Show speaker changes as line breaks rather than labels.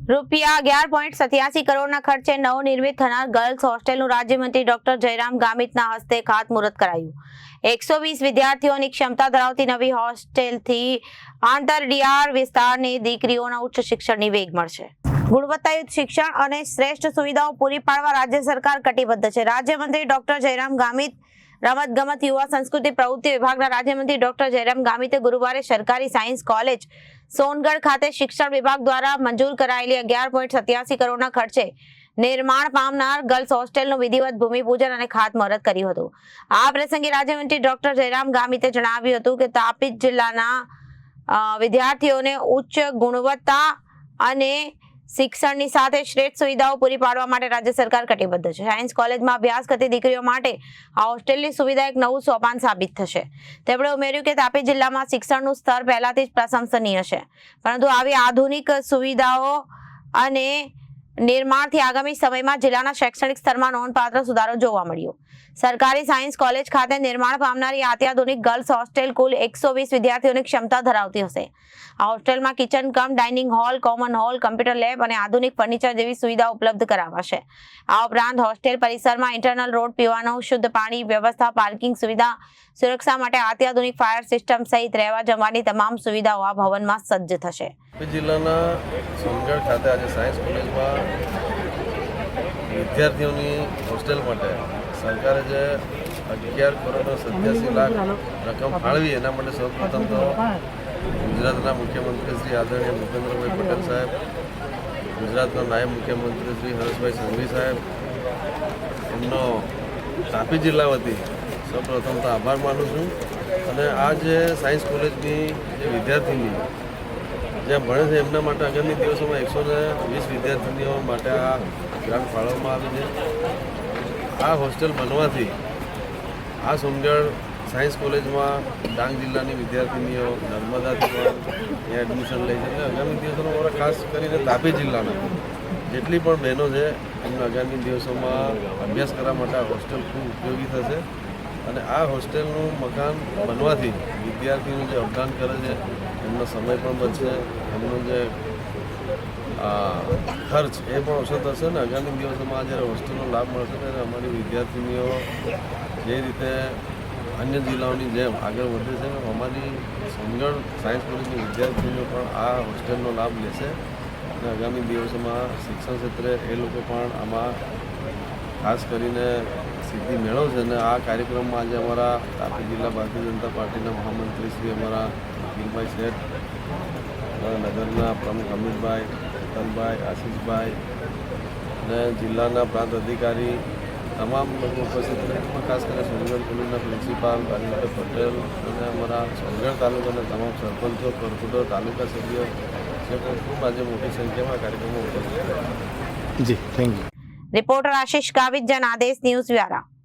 રૂપિયા 11.87 કરોડના ખર્ચે નવનિર્મિત થનાર ગર્લ્સ હોસ્ટેલનું રાજ્યમંત્રી ડોક્ટર જયરામ ગામિતના હસ્તે ખાતમુહૂર્ત કરાયું। 120 વિદ્યાર્થીઓની ક્ષમતા ધરાવતી નવી હોસ્ટેલથી આંતરડિયાળ વિસ્તારની દીકરીઓના ઉચ્ચ શિક્ષણની વેગ મળશે। ગુણવત્તાયુક્ત શિક્ષણ અને શ્રેષ્ઠ સુવિધાઓ પૂરી પાડવા રાજ્ય સરકાર કટિબદ્ધ છે। રાજ્યમંત્રી ડોક્ટર જયરામ ગામિત રમતગમત યુવા સંસ્કૃતિ પ્રવૃત્તિ વિભાગના રાજ્યમંત્રી ડોક્ટર જયરામ ગામિતે ગુરુવારે સરકારી સાયન્સ કોલેજ સોનગઢ ખાતે શિક્ષણ વિભાગ દ્વારા મંજૂર કરાયેલી 11.87 કરોડના ખર્ચે નિર્માણ પામનાર ગર્લ્સ હોસ્ટેલનું વિધિવત ભૂમિપૂજન અને ખાતમુહૂર્ત કર્યું હતું। આ પ્રસંગે રાજ્યમંત્રી ડોક્ટર જયરામ ગામિતે જણાવ્યું હતું કે તાપી જિલ્લાના વિદ્યાર્થીઓને ઉચ્ચ ગુણવત્તા અને શિક્ષણની સાથે શ્રેષ્ઠ સુવિધાઓ પૂરી પાડવા માટે રાજ્ય સરકાર કટિબદ્ધ છે। સાયન્સ કોલેજમાં અભ્યાસ કરતી દીકરીઓ માટે આ હોસ્ટેલની સુવિધા એક નવું સોપાન સાબિત થશે। તેમણે ઉમેર્યું કે તાપી જિલ્લામાં શિક્ષણનું સ્તર પહેલાથી જ પ્રશંસનીય છે, પરંતુ આવી આધુનિક સુવિધાઓ અને નિર્માણથી આગામી સમયમાં જિલ્લાના શૈક્ષણિક સ્તરમાં નોંધપાત્ર સુધારો જોવા મળ્યો। સરકારી સાયન્સ કોલેજ ખાતે નિર્માણ પામનારી અત્યાધુનિક ગર્લ્સ હોસ્ટેલ કુલ 120 વિદ્યાર્થીઓની ક્ષમતા ધરાવતી હશે। આ હોસ્ટેલમાં kitchen cum dining hall, common hall, computer lab અને આધુનિક ફર્નિચર જેવી સુવિધા ઉપલબ્ધ કરાવાશે। આ ઉપરાંત હોસ્ટેલ પરિસરમાં ઇન્ટરનલ રોડ, પીવાનું શુદ્ધ પાણી વ્યવસ્થા, પાર્કિંગ સુવિધા, સુરક્ષા માટે અત્યાધુનિક ફાયર સિસ્ટમ સહિત રહેવા જમવાની તમામ સુવિધાઓ આ ભવનમાં સજ્જ થશે।
જિલ્લાના સોનગઢ ખાતે આજે સાયન્સ કોલેજમાં વિદ્યાર્થીઓની હોસ્ટેલ માટે સરકારે જે 11.87 કરોડ રકમ ફાળવી એના માટે સૌપ્રથમ તો ગુજરાતના મુખ્યમંત્રી શ્રી આદરણીય ભૂપેન્દ્રભાઈ પટેલ સાહેબ, ગુજરાતના નાયબ મુખ્યમંત્રી શ્રી હર્ષભાઈ સંઘવી સાહેબ, એમનો તાપી જિલ્લા વતી સૌપ્રથમ તો આભાર માનું છું। અને આ જે સાયન્સ કોલેજની જે વિદ્યાર્થીની જ્યાં ભણે છે એમના માટે આગામી દિવસોમાં 120 વિદ્યાર્થીનીઓ માટે આ ગ્રાન્ટ ફાળવવામાં આવી છે। આ હોસ્ટેલ બનવાથી આ સોનગઢ સાયન્સ કોલેજમાં ડાંગ જિલ્લાની વિદ્યાર્થીનીઓ નર્મદાથી પણ એડમિશન લે છે। આગામી દિવસોમાં અમારા ખાસ કરીને તાપી જિલ્લાના જેટલી પણ બહેનો છે એમને આગામી દિવસોમાં અભ્યાસ કરવા માટે આ હોસ્ટેલ ખૂબ ઉપયોગી થશે। અને આ હોસ્ટેલનું મકાન બનવાથી વિદ્યાર્થીઓનું જે અવદાન કરે છે એમનો સમય પણ બચશે, એમનો જે ખર્ચ એ પણ ઓછો થશે ને આગામી દિવસોમાં જ્યારે હોસ્ટેલનો લાભ મળશે ત્યારે અમારી વિદ્યાર્થીનીઓ જે રીતે અન્ય જિલ્લાઓની જેમ આગળ વધે છે અમારી સોનગઢ સાયન્સ કોલેજની વિદ્યાર્થીનીઓ પણ આ હોસ્ટેલનો લાભ લેશે અને આગામી દિવસોમાં શિક્ષણ ક્ષેત્રે એ લોકો પણ આમાં ખાસ કરીને સિદ્ધિ મેળવશે। અને આ કાર્યક્રમમાં આજે અમારા તાપી જિલ્લા ભારતીય જનતા પાર્ટીના મહામંત્રી શ્રી અમારા અખિલભાઈ શેઠ, નગરના પ્રમુખ અમિતભાઈ, રતનભાઈ, આશીષભાઈ અને જિલ્લાના પ્રાંત અધિકારી તમામ લોકો ઉપસ્થિત રહે, ખાસ કરીને સોનગઢ કોલેજના પ્રિન્સિપાલ રાજેન્દ્ર પટેલ અને અમારા સોનગઢ તાલુકાના તમામ સરપંચો, કોર્પોરેટર, તાલુકા સભ્યો ખૂબ આજે મોટી સંખ્યામાં કાર્યક્રમો ઉપસ્થિત રહ્યા।
જી, થેન્ક યુ। રિપોર્ટર આશીષ ગાવિત, જન આદેશ ન્યૂઝ વ્યારા।